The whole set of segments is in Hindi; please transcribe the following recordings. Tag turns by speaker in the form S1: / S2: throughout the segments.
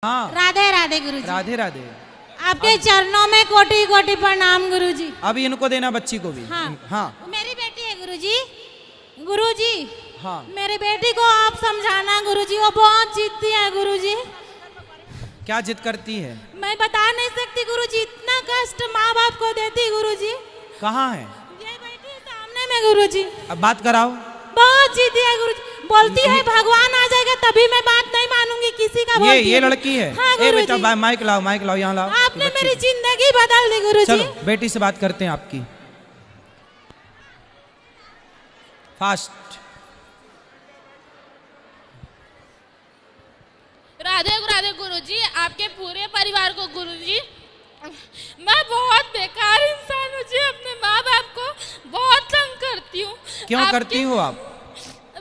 S1: हाँ
S2: राधे राधे गुरुजी।
S1: राधे राधे।
S2: आपके चरणों में कोटि कोटि प्रणाम गुरुजी।
S1: अभी इनको देना बच्ची को भी।
S2: हाँ,
S1: हाँ।
S2: मेरी बेटी है गुरुजी। गुरुजी
S1: हाँ
S2: मेरी बेटी को आप समझाना गुरुजी, वो बहुत जिद्दी है गुरुजी।
S1: क्या जिद करती है?
S2: मैं बता नहीं सकती गुरुजी, इतना कष्ट माँ बाप को देती गुरुजी।
S1: कहाँ है?
S2: ये बैठी है सामने में गुरुजी।
S1: अब बात कराओ।
S2: बहुत जिद्दी है गुरुजी, बोलती है भगवान आ जाएगा तभी मैं बात नहीं मानूंगी किसी का।
S1: ये लड़की है।
S2: हाँ,
S1: ए बेटा माइक लाओ यहाँ लाओ।
S2: आपने मेरी जिंदगी बदल दी गुरुजी।
S1: चलो बेटी से बात करते हैं आपकी। फास्ट।
S3: राधे राधे गुरुजी, आपके पूरे परिवार को गुरुजी। मैं बहुत बेकार इंसान हूँ जी, अपने माँ बाप को बहुत तंग करती हूँ।
S1: क्यों करती हो आप?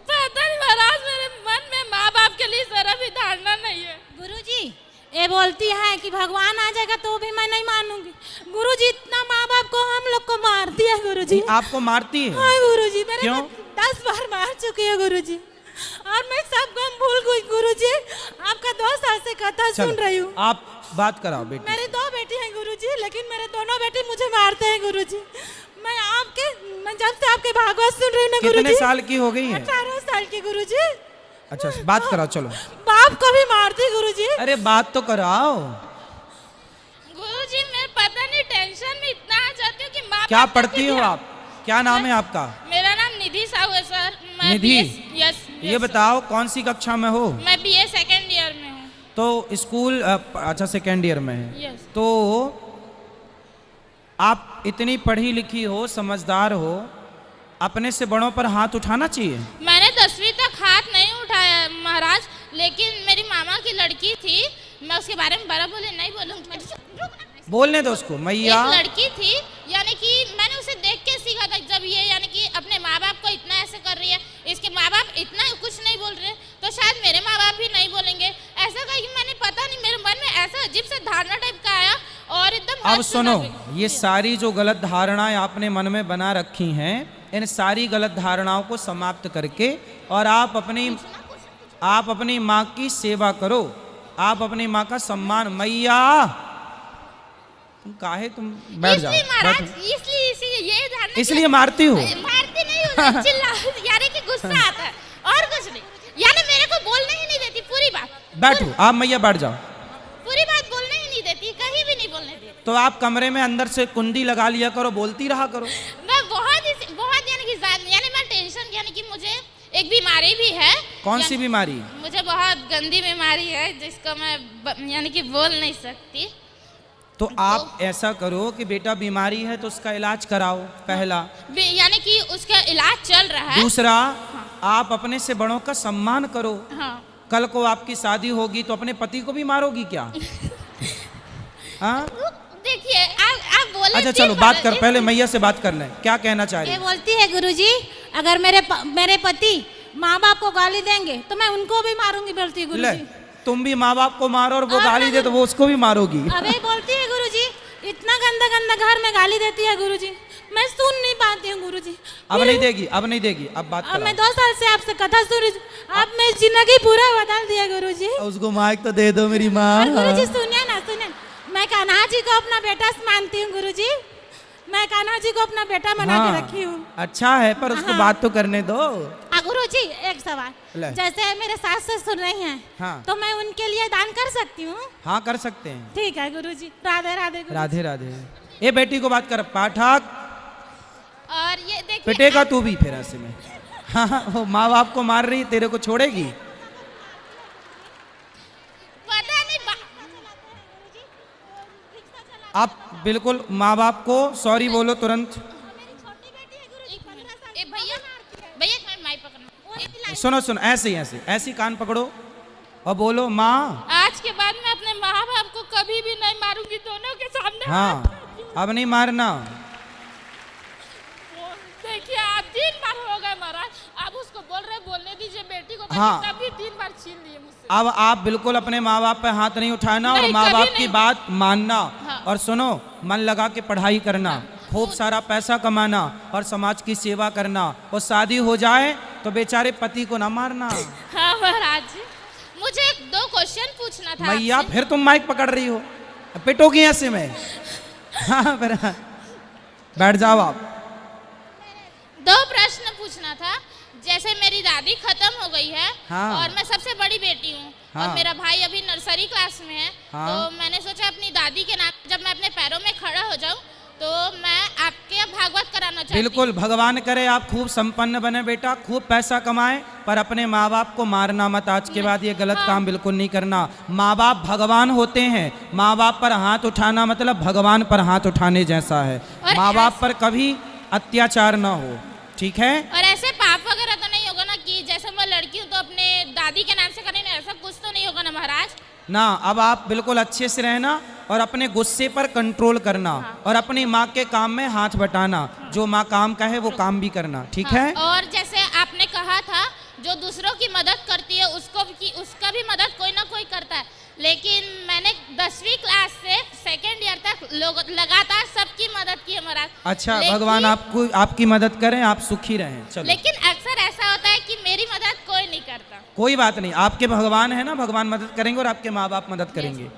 S3: पता नहीं महाराज, मेरे मन में माँ बाप के लिए जरा भी धारणा नहीं है
S2: गुरुजी। ये बोलती है कि भगवान आ जाएगा तो भी मैं नहीं मानूंगी गुरुजी। इतना माँ बाप को हम लोग को मारती है गुरुजी।
S1: आपको मारती है?
S2: हाँ गुरुजी, मेरे
S1: क्यों?
S2: 10 बार मार चुकी है गुरुजी, और मैं सब गम भूल गई गुरुजी। आपका 2 साल से कथा सुन रही हूँ।
S1: आप बात कराओ बेटी।
S2: मेरी 2 बेटी हैं गुरुजी, लेकिन मेरे दोनों बेटे मुझे मारते हैं गुरुजी। मैं जब से आपके भागवत सुन रही हूँ ना गुरुजी।
S1: कितने साल की हो गई है?
S2: 18 साल की गुरुजी।
S1: अच्छा बात कराओ चलो।
S2: बाप को भी मारती गुरुजी।
S1: अरे बात तो कराओ।
S3: गुरुजी मैं पता नहीं टेंशन में इतना आ जाती हूँ कि माँ
S1: क्या
S3: बाप
S1: पढ़ती हो आप? क्या नाम है आपका?
S3: मेरा नाम निधि साहू है सर। मैं
S1: निधि?
S3: यस।
S1: ये बताओ कौन सी कक्षा में हो?
S3: मैं BA सेकेंड ईयर में हूँ।
S1: तो स्कूल अच्छा सेकेंड ईयर में है।
S3: यस।
S1: तो आप इतनी पढ़ी लिखी हो, समझदार हो, अपने से बड़ों पर हाथ उठाना चाहिए।
S3: मैंने 10वीं तक हाथ नहीं उठाया महाराज, लेकिन मेरी मामा की लड़की थी, मैं उसके बारे में बड़ा बोले नहीं बोलूँगी।
S1: बोलने दो उसको। मैया
S3: एक लड़की थी, यानी कि मैंने उसे देख के सीखा था। जब ये यानी कि अपने माँ बाप को इतना ऐसे कर रही है, इसके माँ बाप इतना कुछ नहीं बोल रहे, तो शायद मेरे माँ बाप भी नहीं बोलेंगे ऐसा कहा कि मैंने पता नहीं, मेरे मन में ऐसा अजीब सा धारणा टाइप का आया और एकदम।
S1: अब सुनो, ये सारी जो गलत धारणाएं आपने मन में बना रखी हैं, इन सारी गलत धारणाओं को समाप्त करके और आप अपनी माँ की सेवा करो, आप अपनी माँ का सम्मान। मैया तुम बैठ जाओ। इसलिए मारती हो?
S3: मारती नहीं हूँ, चिल्ला यानी कि गुस्सा आता है और कुछ नहीं, यानी मेरे को बोलने ही नहीं देती पूरी बात।
S1: बैठो आप मैया, बैठ जाओ।
S3: पूरी बात बोलने ही नहीं देती, कहीं भी नहीं बोलने देती।
S1: तो आप कमरे में अंदर से कुंडी लगा लिया करो, बोलती रहा करो।
S3: मैं बहुत यानी कि यानी मैं टेंशन, यानी कि मुझे एक बीमारी भी है।
S1: कौन सी बीमारी?
S3: मुझे बहुत गंदी बीमारी है जिसको मैं यानी कि बोल नहीं सकती।
S1: तो आप ऐसा करो कि बेटा बीमारी है तो उसका इलाज कराओ, पहला।
S3: यानी कि उसका इलाज चल रहा है।
S1: दूसरा, आप अपने से बड़ों का सम्मान करो।
S3: हाँ।
S1: कल को आपकी शादी होगी तो अपने पति को भी मारोगी क्या? हाँ
S3: देखिए आप बोले।
S1: अच्छा चलो बात कर, पहले मैया से बात कर लें, क्या कहना चाह रही
S2: है? बोलती है गुरुजी, अगर मेरे पति माँ बाप को गाली देंगे तो मैं उनको भी मारूंगी। बोलती है गुरुजी।
S1: तुम भी माँ बाप को मारो और वो गाली दे तो वो उसको भी मारोगी।
S2: अबे बोलती है गुरुजी, इतना गंदा गंदा घर में गाली देती है गुरुजी, मैं सुन नहीं पाती हूँ गुरुजी।
S1: अब नहीं देगी, अब नहीं देगी, अब बात
S2: अब मैं 2 साल से आपसे कथा सुन रही हूँ, आप मेरी जिंदगी पूरा बदल दिया गुरुजी।
S1: उसको माइक तो दे दो मेरी माँ।
S2: गुरुजी सुनिए ना, सुनिए, मैं कान्हा जी को अपना बेटा मानती हूँ गुरुजी। मैं कान्हा जी को अपना बेटा बना के रखी हूँ।
S1: अच्छा है, पर उसको बात तो करने दो।
S2: गुरुजी एक सवाल, जैसे मेरे सास ससुर नहीं हैं,
S1: हाँ।
S2: तो मैं उनके लिए दान कर सकती हूँ?
S1: हाँ कर सकते हैं।
S2: ठीक है गुरुजी। राधे राधे।
S1: राधे राधे। ये बेटी को बात कर, पाठक।
S3: और ये देखिए,
S1: पिटेगा तू भी फिर ऐसे में। हाँ वो माँ बाप को मार रही, तेरे को छोड़ेगी?
S3: पता नहीं
S1: आप बिल्कुल माँ बाप को सॉरी बोलो तुरंत। सुनो ऐसे कान पकड़ो और बोलो, माँ
S3: आज के बाद मैं अपने माँ बाप को कभी भी नहीं मारूंगी, दोनों के सामने।
S1: हाँ अब नहीं मारना।
S3: देखिए आप 3 बार हो गए महाराज, आप उसको बोलने दीजिए बेटी को।
S1: हाँ।
S3: तभी 3 बार छीन लिए मुझसे।
S1: अब आप बिल्कुल अपने माँ बाप पे हाथ नहीं उठाना और माँ बाप की बात मानना।
S3: हाँ।
S1: और सुनो, मन लगा के पढ़ाई करना, खूब सारा पैसा कमाना और समाज की सेवा करना, और शादी हो जाए तो बेचारे पति को ना मारना।
S3: हाँ महाराज जी, मुझे 2 क्वेश्चन पूछना था
S1: मैया
S3: आपसे।
S1: फिर तुम माइक पकड़ रही हो, पिटोगी ऐसे में। हाँ फिर बैठ जाओ आप।
S3: 2 प्रश्न पूछना था। जैसे मेरी दादी खत्म हो गई है,
S1: हाँ।
S3: और मैं सबसे बड़ी बेटी हूँ,
S1: हाँ।
S3: और मेरा भाई अभी नर्सरी क्लास में है,
S1: हाँ।
S3: तो मैंने सोचा अपनी दादी के नाम जब मैं अपने पैरों में खड़ा हो जाऊँ तो मैं आपके भागवत कराना चाहती हूँ।
S1: बिल्कुल, भगवान करे आप खूब संपन्न बने बेटा, खूब पैसा कमाए, पर अपने माँ बाप को मारना मत। आज के बाद ये गलत काम बिल्कुल नहीं करना। माँ बाप भगवान होते हैं, माँ बाप पर हाथ उठाना मतलब भगवान पर हाथ उठाने जैसा है।
S3: और
S1: माँ बाप पर कभी अत्याचार ना हो, ठीक है।
S3: और ऐसे पाप वगैरह तो नहीं होगा ना कि जैसे मैं लड़की हूँ तो अपने दादी के नाम से करेंगे, ऐसा कुछ तो नहीं होगा ना महाराज?
S1: ना, अब आप बिल्कुल अच्छे से रहना और अपने गुस्से पर कंट्रोल करना, और अपनी माँ के काम में हाथ बटाना। जो माँ काम कहे वो काम भी करना, ठीक है।
S3: और जैसे आपने कहा था जो दूसरों की मदद करती है उसका भी मदद कोई ना कोई करता है, लेकिन मैंने 10वीं क्लास से 2nd ईयर तक लगातार सबकी मदद की है महाराज।
S1: अच्छा, भगवान आपको आपकी मदद करें, आप सुखी रहें। चलो,
S3: लेकिन अक्सर ऐसा होता है कि मेरी मदद कोई नहीं करता।
S1: कोई बात नहीं, आपके भगवान है ना, भगवान मदद करेंगे और आपके माँ बाप मदद करेंगे।